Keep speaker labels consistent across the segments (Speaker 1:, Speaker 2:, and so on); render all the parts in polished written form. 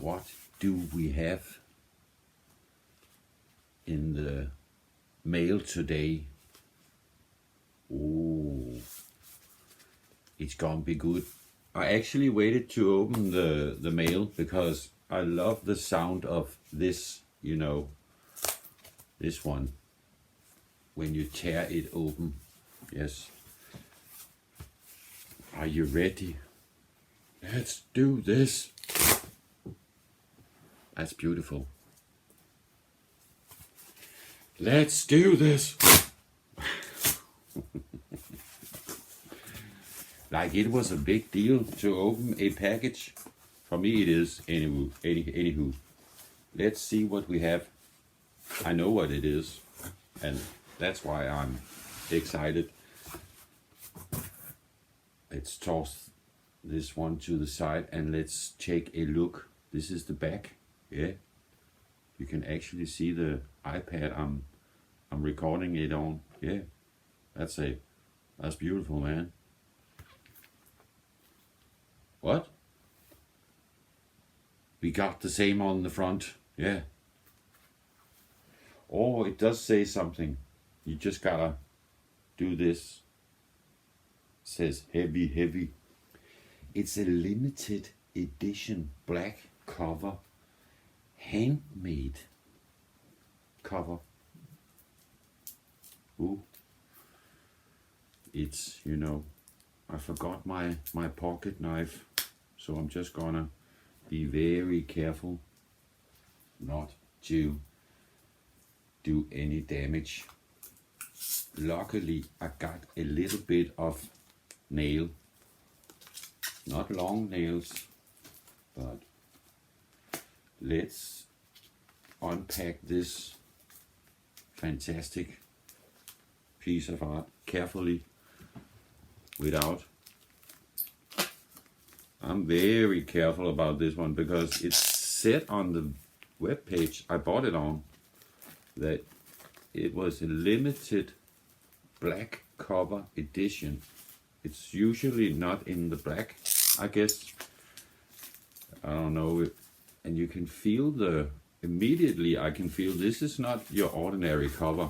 Speaker 1: what do we have in the mail today? Oh, it's gonna be good. I actually waited to open the mail because I love the sound of this, you know, this one, when you tear it open. Yes. Are you ready? Let's do this. That's beautiful. Let's do this. Like it was a big deal to open a package. For me it is, anywho. Let's see what we have. I know what it is, and that's why I'm excited. Let's toss this one to the side and let's take a look. This is the back. Yeah, you can actually see the iPad I'm recording it on. Yeah, that's beautiful, man. What? We got the same on the front. Yeah. Oh, it does say something. You just gotta do this. It says heavy, heavy. It's a limited edition black cover, handmade cover. Ooh. It's, you know, I forgot my pocket knife, so I'm just gonna be very careful not to do any damage. Luckily, I got a little bit of nail, not long nails, but let's unpack this fantastic piece of art carefully without. I'm very careful about this one because it's said on the web page I bought it on that it was a limited black cover edition. It's usually not in the black, I guess. I don't know. And you can feel immediately I can feel this is not your ordinary cover.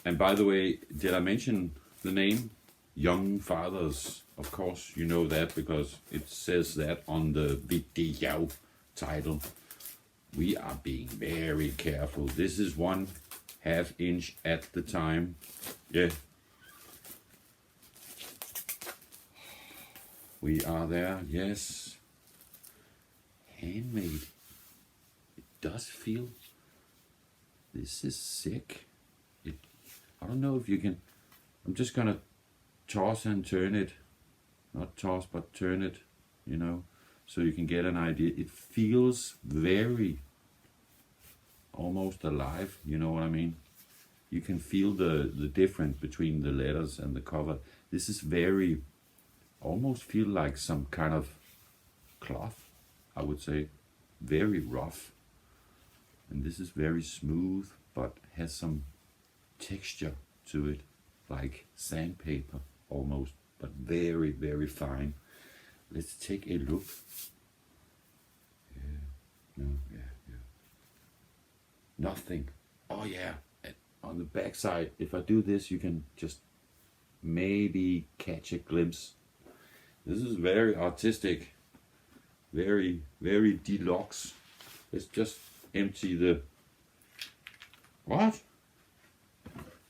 Speaker 1: And by the way, did I mention the name? Young Fathers. Of course you know that because it says that on the video title. We are being very careful. This is 1/2 inch at the time. Yeah. We are there, yes. Handmade. It does feel, this is sick. I don't know if you can, I'm just gonna toss and turn it. Not toss, but turn it, you know, so you can get an idea. It feels very, almost alive, you know what I mean? You can feel the difference between the letters and the cover. This is very, almost feel like some kind of cloth, I would say. Very rough. And this is very smooth, but has some texture to it, like sandpaper almost, but very, very fine. Let's take a look. Yeah, no, yeah. Nothing. Oh yeah, and on the back side, if I do this, you can just maybe catch a glimpse. This is very artistic, very, very deluxe. Let's just empty the, what?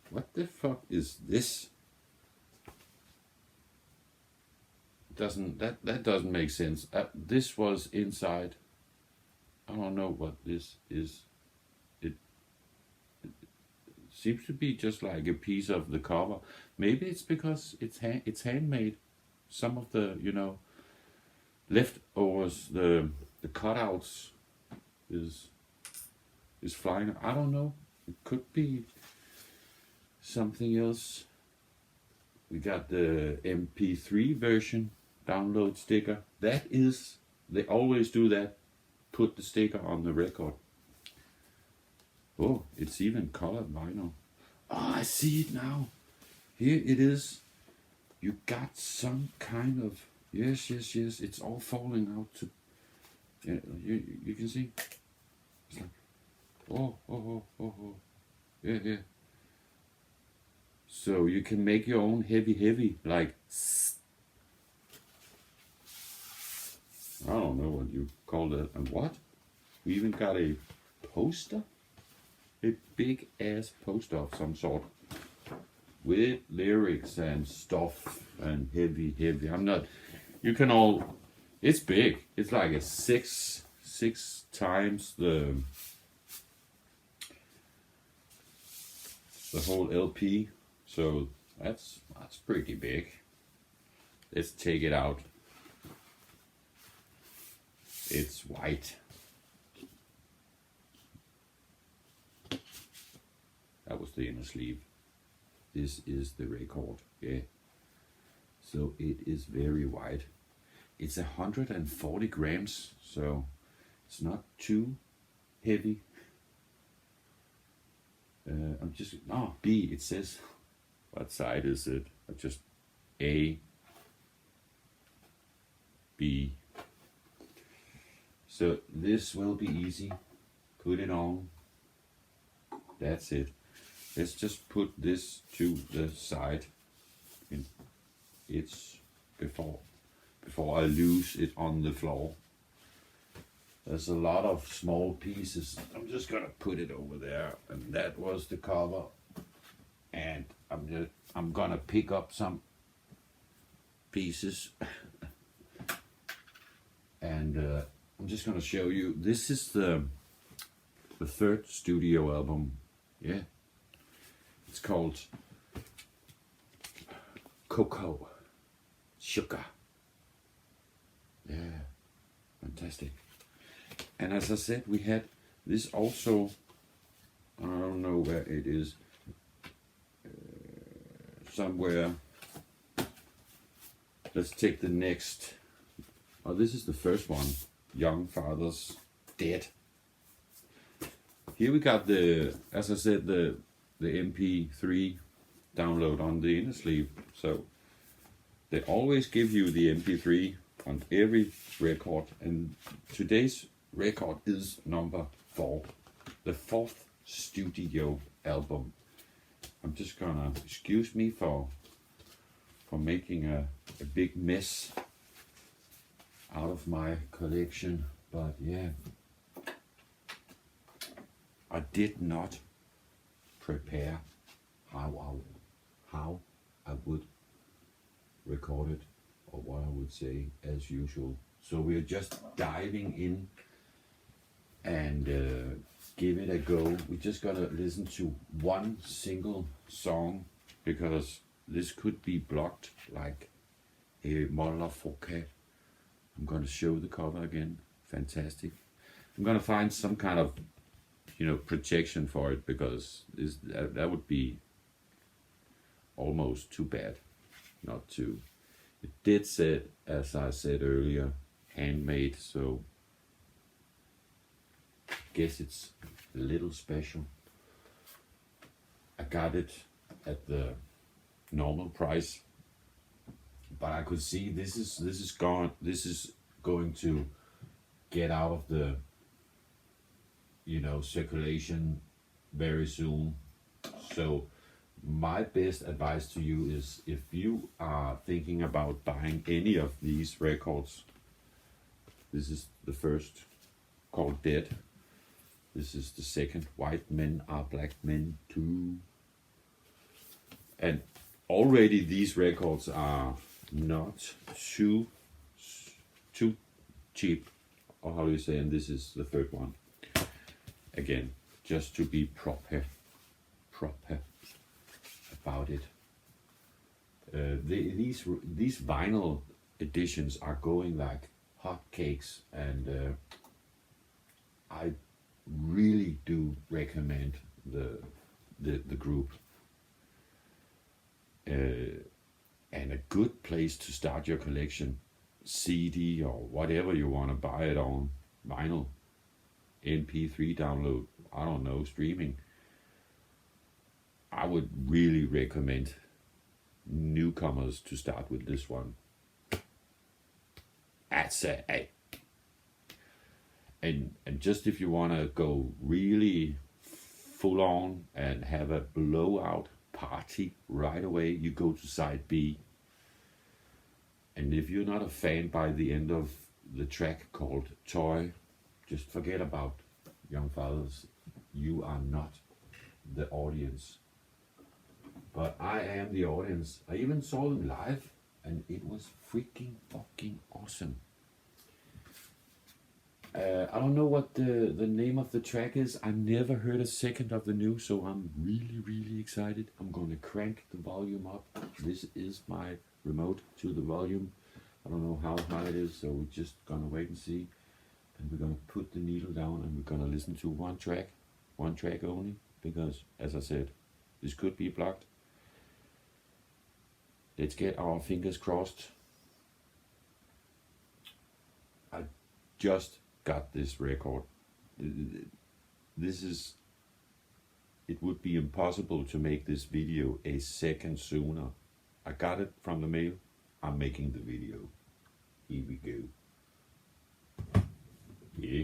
Speaker 1: What the fuck is this? That doesn't make sense. This was inside. I don't know what this is. It seems to be just like a piece of the cover. Maybe it's because it's handmade. Some of the, you know, leftovers, the cutouts is flying. I don't know. It could be something else. We got the MP3 version download sticker. That is, they always do that. Put the sticker on the record. Oh, it's even colored vinyl. Oh, I see it now. Here it is. You got some kind of, yes, it's all falling out Yeah, you can see. It's like, oh. Yeah, yeah. So you can make your own heavy, like, I don't know what you call that. And what? We even got a poster, a big ass poster of some sort, with lyrics and stuff and heavy. I'm not. You can all. It's big. It's like a six times the whole LP. So that's pretty big. Let's take it out. It's white. That was the inner sleeve. This is the record, yeah. So it is very wide. It's 140 grams, so it's not too heavy. I'm just, B, it says. What side is it? Just A, B. So this will be easy. Put it on. That's it. Let's just put this to the side. It's before I lose it on the floor. There's a lot of small pieces. I'm just gonna put it over there, and that was the cover. And I'm gonna pick up some pieces, and I'm just gonna show you. This is the third studio album. Yeah, it's called Cocoa Sugar. Yeah, fantastic. And as I said, we had this also. I don't know where it is. Somewhere. Let's take the next. Oh, this is the first one. Young Fathers Dead. Here we got the, as I said, the MP3 download on the inner sleeve. So they always give you the MP3 on every record, and today's record is number 4, the 4th studio album. I'm just gonna, excuse me for making a big mess out of my collection, but yeah, I did not prepare how I would record it, or what I would say as usual. So we're just diving in and give it a go. We're just gonna listen to one single song, because this could be blocked like a Moller Fouquet. I'm gonna show the cover again. Fantastic. I'm gonna find some kind of, protection for it, because that would be almost too bad not to. It did say, as I said earlier, handmade, so I guess it's a little special. I got it at the normal price, but I could see this is going to get out of the circulation very soon. So my best advice to you is, if you are thinking about buying any of these records, this is the first, called Dead. This is the second, White Men Are Black Men Too. And already these records are not too cheap, or how do you say, and this is the third one. Again, just to be proper about it. These vinyl editions are going like hotcakes, and I really do recommend the group. And a good place to start your collection, CD or whatever you want to buy it on, vinyl, MP3 download, I don't know, streaming. I would really recommend newcomers to start with this one. And just if you want to go really full on and have a blowout party right away, you go to side B. And if you're not a fan by the end of the track called Toy, just forget about Young Fathers. You are not the audience. But I am the audience. I even saw them live and it was freaking fucking awesome. I don't know what the name of the track is. I've never heard a second of the new, so I'm really excited. I'm gonna crank the volume up. This is my remote to the volume. I don't know how high it is, so we're just gonna wait and see. And we're gonna put the needle down and we're gonna listen to one track only, because as I said, this could be blocked. Let's get our fingers crossed. I just got this record. It would be impossible to make this video a second sooner. I got it from the mail. I'm making the video. Here we go. Yeah.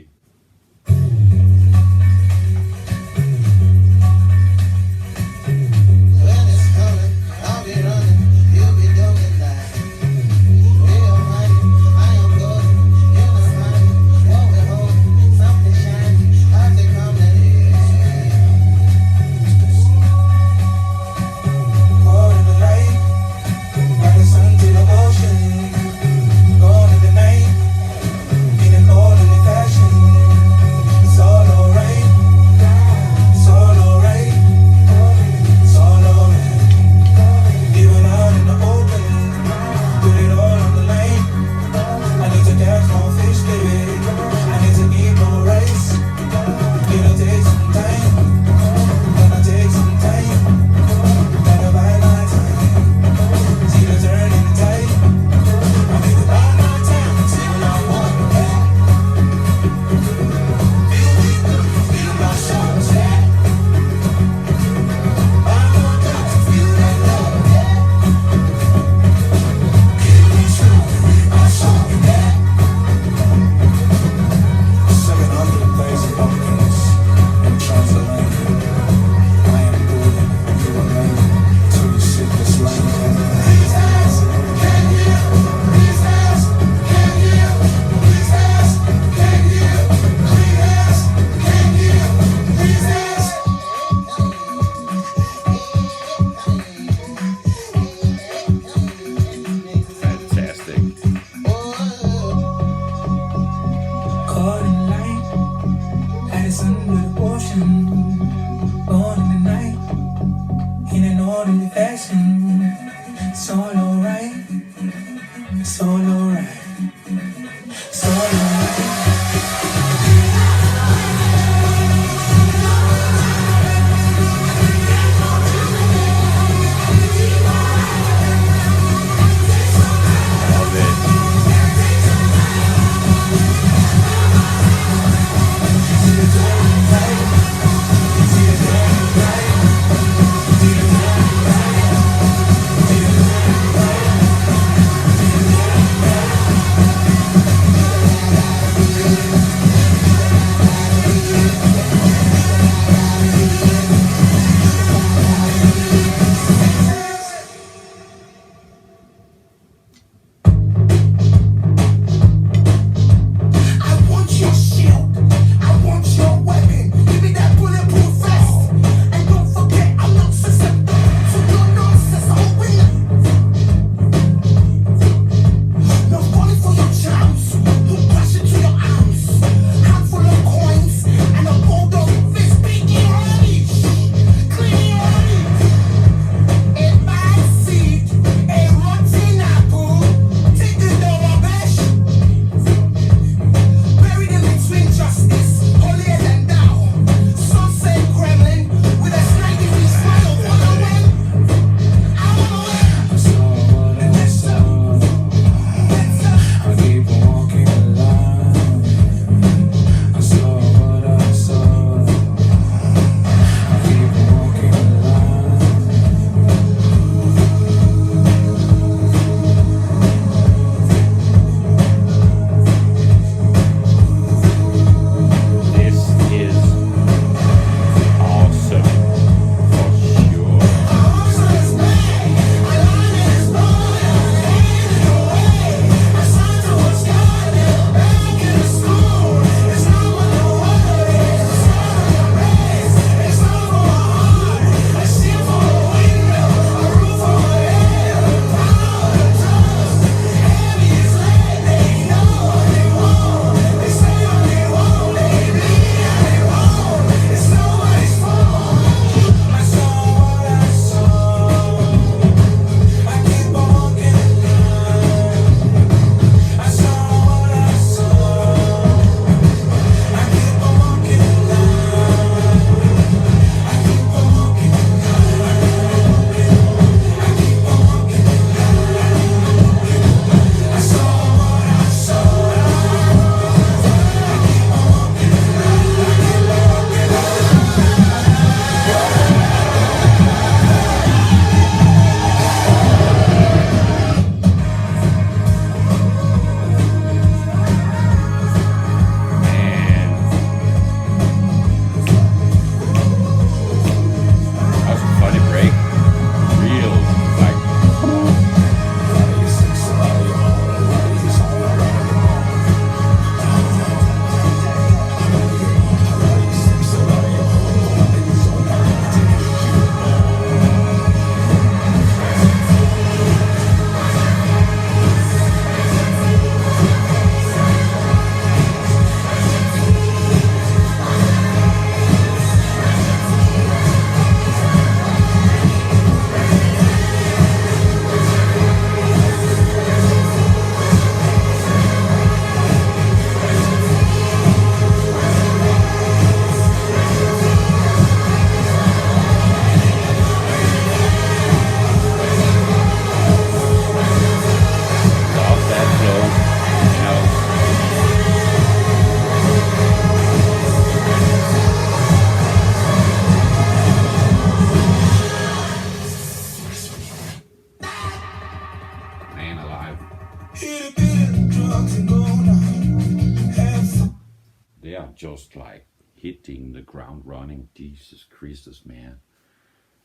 Speaker 1: are just like hitting the ground running. Jesus Christus, man.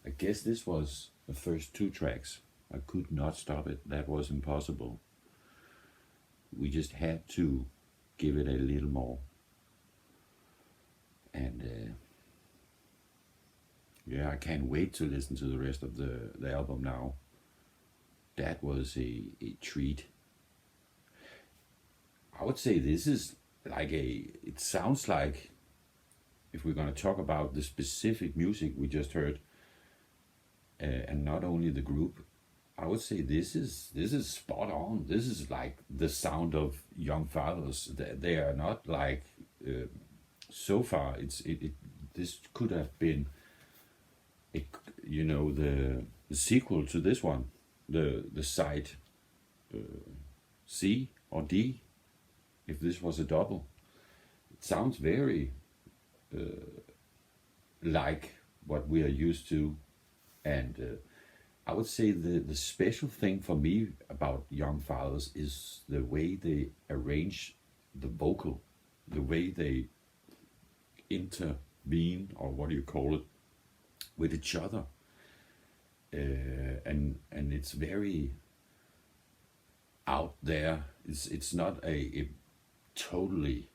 Speaker 1: I guess this was the first 2 tracks. I could not stop it. That was impossible. We just had to give it a little more. And yeah, I can't wait to listen to the rest of the album now. That was a treat. I would say this is like it sounds like, if we're going to talk about the specific music we just heard, and not only the group, I would say this is spot on. This is like the sound of Young Fathers. They are not like so far. This could have been, the sequel to this one, the side C or D, if this was a double. It sounds very like what we are used to, and I would say the special thing for me about Young Fathers is the way they arrange the vocal, the way they intervene, or what do you call it, with each other, and it's very out there. It's not a totally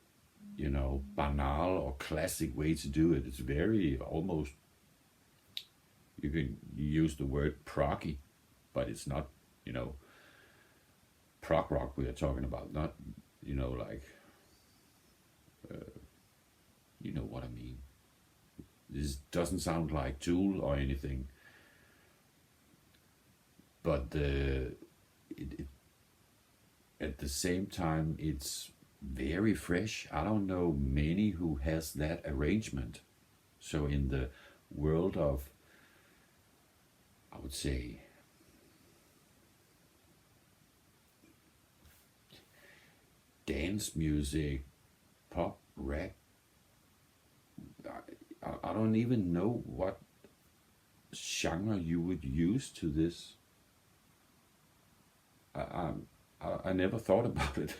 Speaker 1: banal or classic way to do it. It's very almost, you can use the word proggy, but it's not, prog rock we are talking about, not, like, you know what I mean. This doesn't sound like Tool or anything, but at the same time, it's very fresh. I don't know many who has that arrangement. So in the world of, I would say, dance music, pop, rap, I don't even know what genre you would use to this. I never thought about it.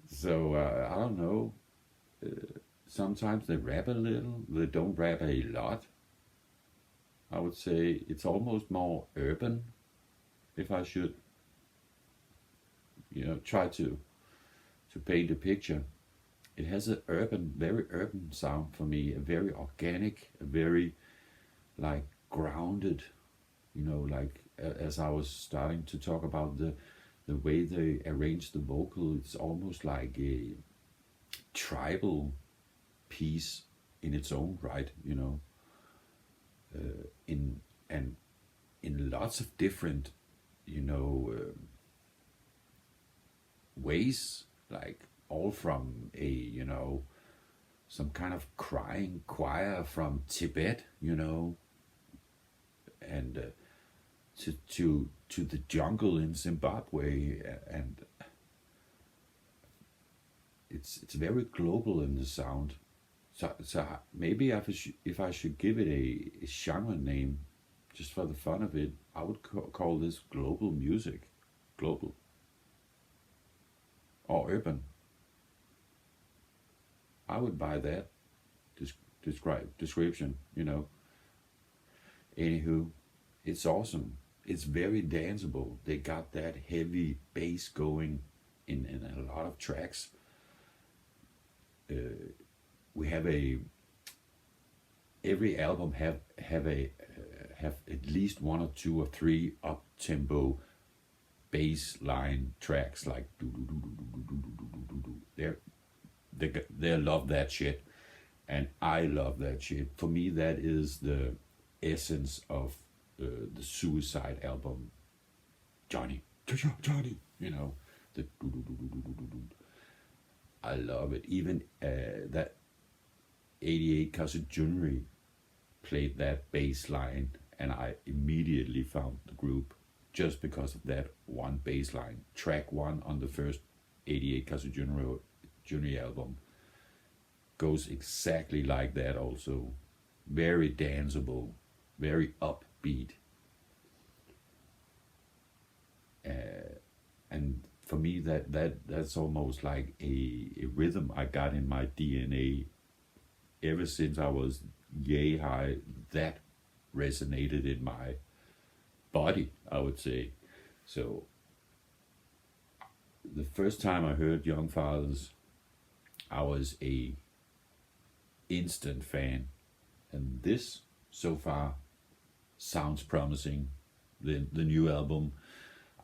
Speaker 1: So I don't know. Sometimes they rap a little. They don't rap a lot. I would say it's almost more urban, if I should, try to paint a picture. It has a very urban sound for me, a very organic, a very like grounded, like as I was starting to talk about the way they arrange the vocal. It's almost like a tribal piece in its own right, in lots of different, ways, like all from a, some kind of crying choir from Tibet, and to the jungle in Zimbabwe, and it's very global in the sound. So maybe if I should give it a genre name, just for the fun of it, I would call this global music, global or urban. I would buy that description, Anywho, it's awesome. It's very danceable. They got that heavy bass going in a lot of tracks. We have every album have at least 1 or 2 or 3 up tempo bass line tracks, like they love that shit, and I love that shit. For me, that is the essence of the Suicide album, Johnny, the I love it. Even that 88 Kasujunri played that bass line, and I immediately found the group just because of that one bass line. Track 1 on the first 88 Kasujunri album goes exactly like that also. Very danceable, very upbeat. And for me, that's almost like a rhythm I got in my DNA ever since I was yay high. That resonated in my body, I would say. So the first time I heard Young Fathers, I was a instant fan, and this so far sounds promising. The new album,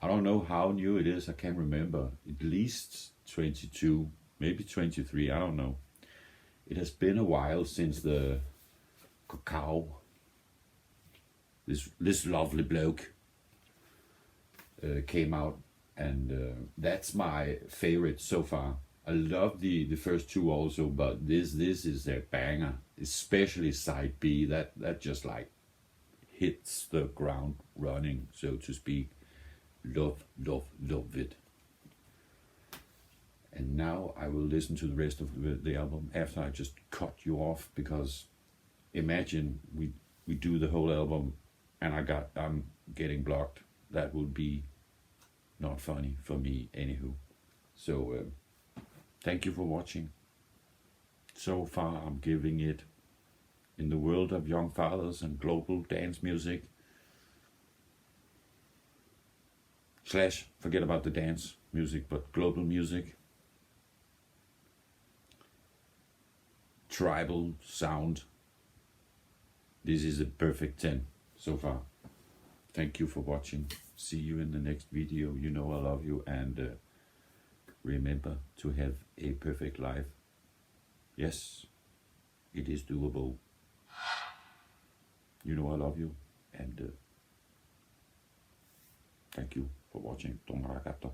Speaker 1: I don't know how new it is, I can't remember, at least 22, maybe 23, I don't know. It has been a while since the Cacao, this lovely bloke, came out, and that's my favorite so far. I love the first two also, but this is their banger, especially side B. That just like hits the ground running, so to speak. Love it. And now I will listen to the rest of the album after I just cut you off, because imagine we do the whole album and I'm getting blocked. That would be not funny for me anywho. So thank you for watching. So far I'm giving it, in the world of Young Fathers and global dance music, / forget about the dance music, but global music, tribal sound, this is a perfect 10 so far. Thank you for watching. See you in the next video. You know I love you, and remember to have a perfect life. Yes, it is doable. You know I love you, and thank you for watching. Ton ragazzo.